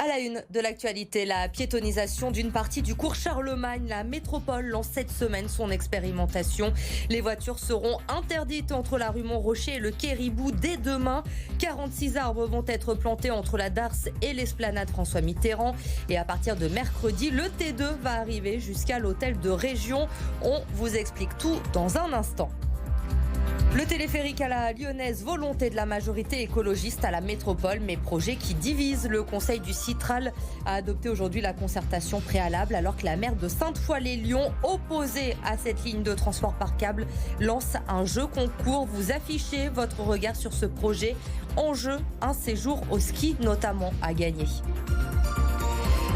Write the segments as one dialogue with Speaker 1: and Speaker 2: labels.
Speaker 1: À la une de l'actualité, la piétonisation d'une partie du cours Charlemagne. La métropole lance cette semaine son expérimentation. Les voitures seront interdites entre la rue Montrocher et le quai Ribou dès demain. 46 arbres vont être plantés entre la Darse et l'esplanade François Mitterrand. Et à partir de mercredi, le T2 va arriver jusqu'à l'hôtel de région. On vous explique tout dans un instant. Le téléphérique à la lyonnaise, volonté de la majorité écologiste à la métropole, mais projet qui divise. Le conseil du Citral a adopté aujourd'hui la concertation préalable alors que la maire de Sainte-Foy-les-Lyons, opposée à cette ligne de transport par câble, lance un jeu concours. Vous affichez votre regard sur ce projet. En jeu, un séjour au ski notamment à gagner.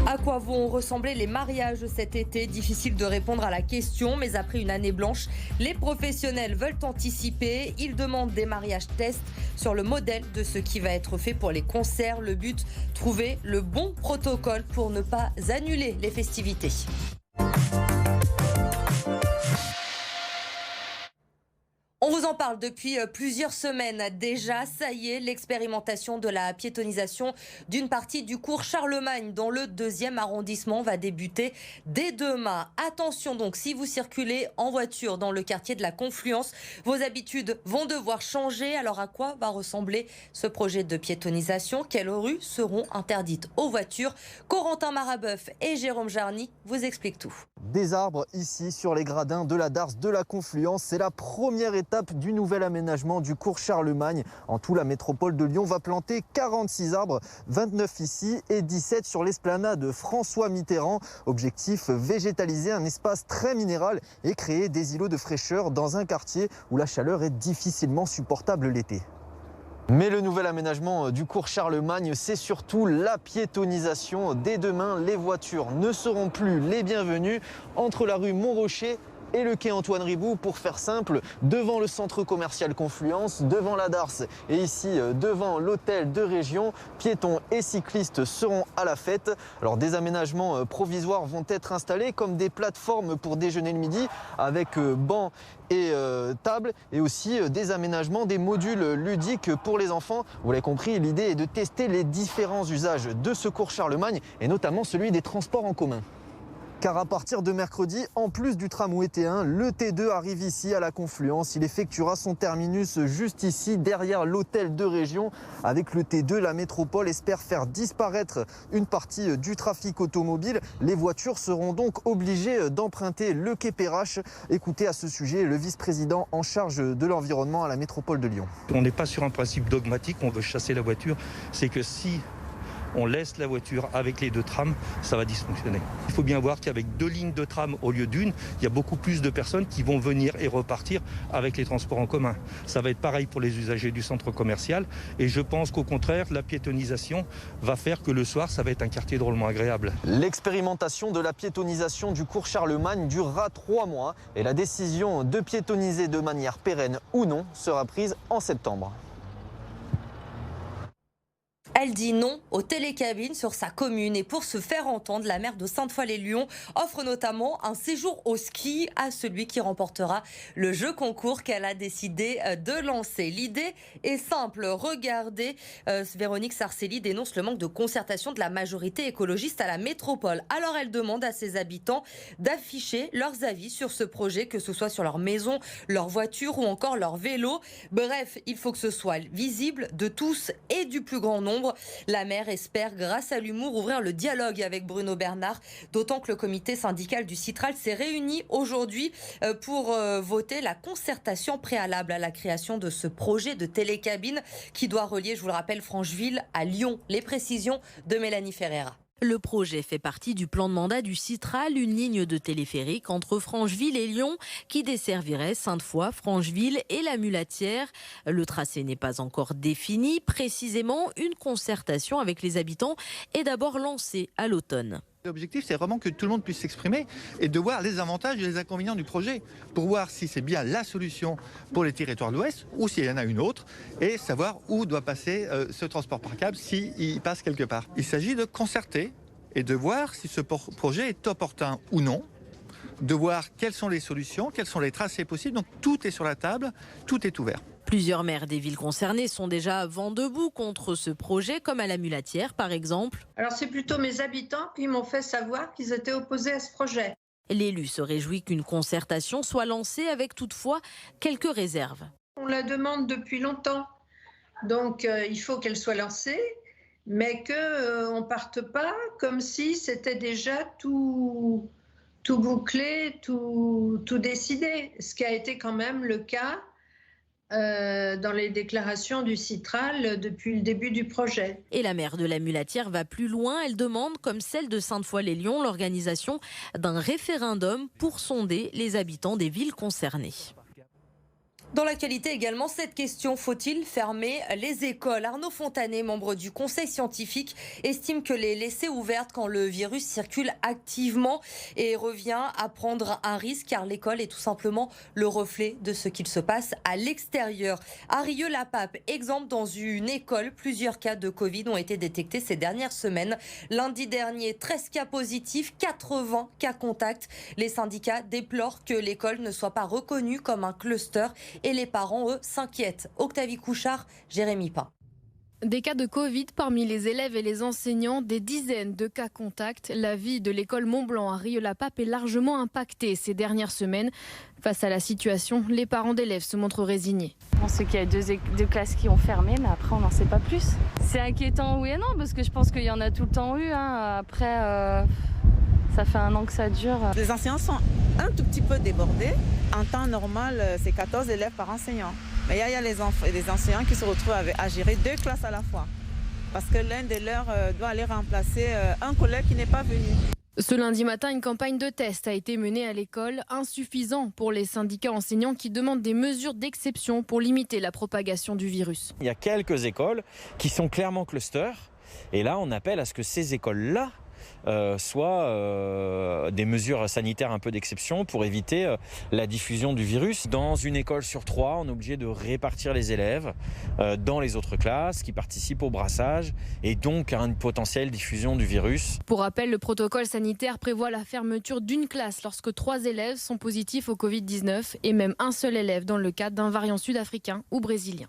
Speaker 1: À quoi vont ressembler les mariages cet été? Difficile de répondre à la question, mais après une année blanche, les professionnels veulent anticiper. Ils demandent des mariages tests sur le modèle de ce qui va être fait pour les concerts. Le but, trouver le bon protocole pour ne pas annuler les festivités. On vous en parle depuis plusieurs semaines déjà. Ça y est, l'expérimentation de la piétonisation d'une partie du cours Charlemagne dans le 2e arrondissement va débuter dès demain. Attention donc, si vous circulez en voiture dans le quartier de la Confluence, vos habitudes vont devoir changer. Alors à quoi va ressembler ce projet de piétonisation? Quelles rues seront interdites aux voitures? Corentin Marabeuf et Jérôme Jarny vous expliquent tout.
Speaker 2: Des arbres ici sur les gradins de la Darse de la Confluence. C'est la première étape du nouvel aménagement du cours Charlemagne. En tout, la métropole de Lyon va planter 46 arbres, 29 ici et 17 sur l'esplanade François Mitterrand. Objectif, végétaliser un espace très minéral et créer des îlots de fraîcheur dans un quartier où la chaleur est difficilement supportable l'été. Mais le nouvel aménagement du cours Charlemagne, c'est surtout la piétonisation. Dès demain, les voitures ne seront plus les bienvenues entre la rue Montrocher et le quai Antoine Ribou, pour faire simple, devant le centre commercial Confluence, devant la Darse et ici devant l'hôtel de région. Piétons et cyclistes seront à la fête. Alors des aménagements provisoires vont être installés comme des plateformes pour déjeuner le midi avec bancs et tables, et aussi des aménagements, des modules ludiques pour les enfants. Vous l'avez compris, l'idée est de tester les différents usages de ce cours Charlemagne et notamment celui des transports en commun. Car à partir de mercredi, en plus du tramway T1, le T2 arrive ici à la Confluence. Il effectuera son terminus juste ici, derrière l'hôtel de région. Avec le T2, la métropole espère faire disparaître une partie du trafic automobile. Les voitures seront donc obligées d'emprunter le quai Perrache. Écoutez à ce sujet le vice-président en charge de l'environnement à la métropole de Lyon.
Speaker 3: On n'est pas sur un principe dogmatique, on veut chasser la voiture. C'est que si on laisse la voiture avec les 2 trams, ça va dysfonctionner. Il faut bien voir qu'avec 2 lignes de tram au lieu d'une, il y a beaucoup plus de personnes qui vont venir et repartir avec les transports en commun. Ça va être pareil pour les usagers du centre commercial. Et je pense qu'au contraire, la piétonisation va faire que le soir, ça va être un quartier drôlement agréable.
Speaker 2: L'expérimentation de la piétonisation du cours Charlemagne durera 3 mois. Et la décision de piétoniser de manière pérenne ou non sera prise en septembre.
Speaker 1: Elle dit non aux télécabines sur sa commune. Et pour se faire entendre, la maire de Sainte-Foy-les-Lyons offre notamment un séjour au ski à celui qui remportera le jeu concours qu'elle a décidé de lancer. L'idée est simple. Regardez, Véronique Sarcelli dénonce le manque de concertation de la majorité écologiste à la métropole. Alors elle demande à ses habitants d'afficher leurs avis sur ce projet, que ce soit sur leur maison, leur voiture ou encore leur vélo. Bref, il faut que ce soit visible de tous et du plus grand nombre. La maire espère, grâce à l'humour, ouvrir le dialogue avec Bruno Bernard, d'autant que le comité syndical du Citral s'est réuni aujourd'hui pour voter la concertation préalable à la création de ce projet de télécabine qui doit relier, je vous le rappelle, Francheville à Lyon. Les précisions de Mélanie Ferreira.
Speaker 4: Le projet fait partie du plan de mandat du Citral, une ligne de téléphérique entre Francheville et Lyon qui desservirait Sainte-Foy, Francheville et la Mulatière. Le tracé n'est pas encore défini. Précisément, une concertation avec les habitants est d'abord lancée à l'automne.
Speaker 5: L'objectif, c'est vraiment que tout le monde puisse s'exprimer et de voir les avantages et les inconvénients du projet pour voir si c'est bien la solution pour les territoires de l'Ouest ou s'il y en a une autre et savoir où doit passer ce transport par câble s'il passe quelque part. Il s'agit de concerter et de voir si ce projet est opportun ou non, de voir quelles sont les solutions, quels sont les tracés possibles. Donc tout est sur la table, tout est ouvert.
Speaker 4: Plusieurs maires des villes concernées sont déjà vent debout contre ce projet, comme à la Mulatière par exemple.
Speaker 6: Alors c'est plutôt mes habitants qui m'ont fait savoir qu'ils étaient opposés à ce projet.
Speaker 4: L'élu se réjouit qu'une concertation soit lancée avec toutefois quelques réserves.
Speaker 6: On la demande depuis longtemps, donc il faut qu'elle soit lancée, mais qu'on ne parte pas comme si c'était déjà tout bouclé, tout décidé, ce qui a été quand même le cas dans les déclarations du Citral depuis le début du projet.
Speaker 4: Et la maire de la Mulatière va plus loin. Elle demande, comme celle de Sainte-Foy-les-Lyons, l'organisation d'un référendum pour sonder les habitants des villes concernées.
Speaker 1: Dans l'actualité également, cette question, faut-il fermer les écoles? Arnaud Fontanet, membre du conseil scientifique, estime que les laisser ouvertes quand le virus circule activement et revient à prendre un risque car l'école est tout simplement le reflet de ce qu'il se passe à l'extérieur. À Rieux-la-Pape, exemple dans une école, plusieurs cas de Covid ont été détectés ces dernières semaines. Lundi dernier, 13 cas positifs, 80 cas contacts. Les syndicats déplorent que l'école ne soit pas reconnue comme un cluster. Et les parents, eux, s'inquiètent. Octavie Couchard, Jérémy Pain.
Speaker 7: Des cas de Covid parmi les élèves et les enseignants, des dizaines de cas contacts. La vie de l'école Mont-Blanc à Rieux-la-Pape est largement impactée ces dernières semaines. Face à la situation, les parents d'élèves se montrent résignés.
Speaker 8: On sait qu'il y a deux classes qui ont fermé, mais après on n'en sait pas plus. C'est inquiétant, oui et non, parce que je pense qu'il y en a tout le temps eu. Après, ça fait 1 an que ça dure.
Speaker 9: Les enseignants sont un tout petit peu débordés. En temps normal, c'est 14 élèves par enseignant. Mais il y a les enseignants qui se retrouvent à gérer 2 classes à la fois. Parce que l'un de leurs doit aller remplacer un collègue qui n'est pas venu.
Speaker 7: Ce lundi matin, une campagne de tests a été menée à l'école, insuffisant pour les syndicats enseignants qui demandent des mesures d'exception pour limiter la propagation du virus.
Speaker 10: Il y a quelques écoles qui sont clairement clusters. Et là, on appelle à ce que ces écoles-là soient des mesures sanitaires un peu d'exception pour éviter la diffusion du virus. Dans une école sur 3, on est obligé de répartir les élèves dans les autres classes qui participent au brassage et donc à une potentielle diffusion du virus.
Speaker 7: Pour rappel, le protocole sanitaire prévoit la fermeture d'une classe lorsque 3 élèves sont positifs au Covid-19 et même un seul élève dans le cadre d'un variant sud-africain ou brésilien.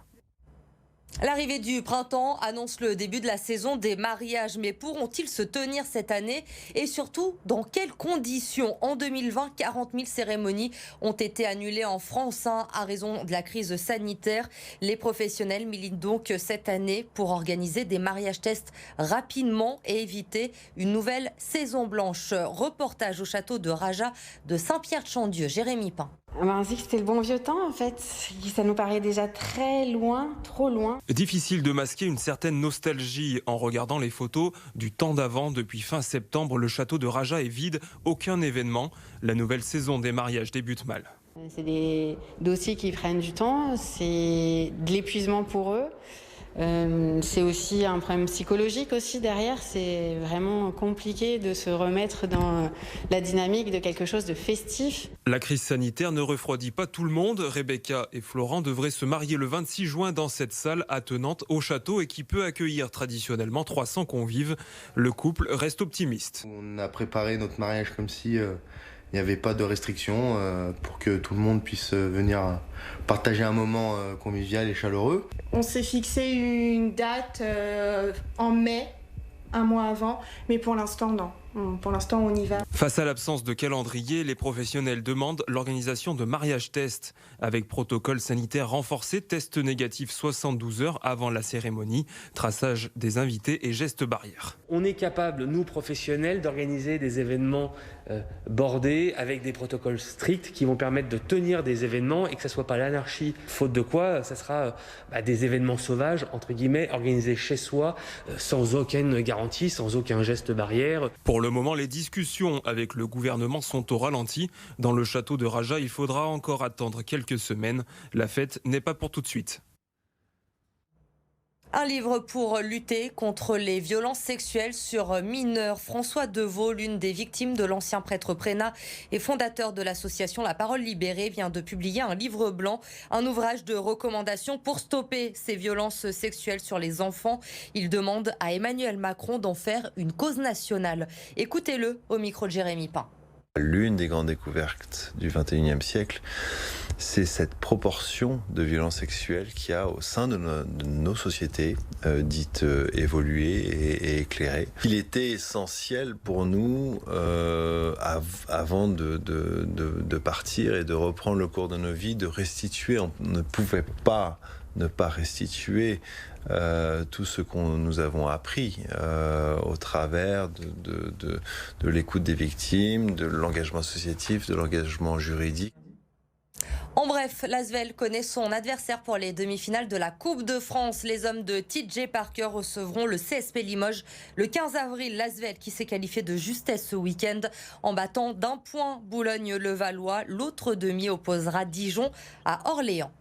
Speaker 1: L'arrivée du printemps annonce le début de la saison des mariages. Mais pourront-ils se tenir cette année? Et surtout, dans quelles conditions? En 2020, 40 000 cérémonies ont été annulées en France à raison de la crise sanitaire. Les professionnels militent donc cette année pour organiser des mariages tests rapidement et éviter une nouvelle saison blanche. Reportage au château de Raja de Saint-Pierre-de-Chandieu. Jérémy Pain.
Speaker 11: On se dit que c'était le bon vieux temps en fait. Ça nous paraît déjà très loin, trop loin.
Speaker 12: Difficile de masquer une certaine nostalgie en regardant les photos du temps d'avant. Depuis fin septembre, le château de Raja est vide, aucun événement. La nouvelle saison des mariages débute mal.
Speaker 11: C'est des dossiers qui prennent du temps, c'est de l'épuisement pour eux. C'est aussi un problème psychologique aussi derrière, c'est vraiment compliqué de se remettre dans la dynamique de quelque chose de festif.
Speaker 12: La crise sanitaire ne refroidit pas tout le monde. Rebecca et Florent devraient se marier le 26 juin dans cette salle attenante au château et qui peut accueillir traditionnellement 300 convives. Le couple reste optimiste.
Speaker 13: On a préparé notre mariage comme si il n'y avait pas de restrictions pour que tout le monde puisse venir partager un moment convivial et chaleureux.
Speaker 14: On s'est fixé une date en mai, un mois avant, mais pour l'instant non. Pour l'instant on y va.
Speaker 12: Face à l'absence de calendrier, les professionnels demandent l'organisation de mariage test avec protocole sanitaire renforcé, test négatif 72 heures avant la cérémonie, traçage des invités et gestes barrières.
Speaker 15: On est capable, nous professionnels, d'organiser des événements bordés avec des protocoles stricts qui vont permettre de tenir des événements et que ça soit pas l'anarchie, faute de quoi ça sera des événements sauvages entre guillemets organisés chez soi sans aucune garantie, sans aucun geste barrière.
Speaker 12: Pour le moment, les discussions avec le gouvernement sont au ralenti. Dans le château de Raja, il faudra encore attendre quelques semaines. La fête n'est pas pour tout de suite.
Speaker 1: Un livre pour lutter contre les violences sexuelles sur mineurs. François Deveau, l'une des victimes de l'ancien prêtre Prénat et fondateur de l'association La Parole Libérée, vient de publier un livre blanc, un ouvrage de recommandation pour stopper ces violences sexuelles sur les enfants. Il demande à Emmanuel Macron d'en faire une cause nationale. Écoutez-le au micro de Jérémy Pain.
Speaker 16: L'une des grandes découvertes du XXIe siècle, c'est cette proportion de violences sexuelles qu'il y a au sein de nos sociétés dites évoluées et éclairées. Il était essentiel pour nous, avant de partir et de reprendre le cours de nos vies, de restituer. On ne pouvait pas ne pas restituer tout ce que nous avons appris au travers de l'écoute des victimes, de l'engagement associatif, de l'engagement juridique.
Speaker 1: En bref, l'Asvel connaît son adversaire pour les demi-finales de la Coupe de France. Les hommes de TJ Parker recevront le CSP Limoges le 15 avril. L'Asvel qui s'est qualifié de justesse ce week-end en battant d'1 point Boulogne-le-Valois. L'autre demi opposera Dijon à Orléans.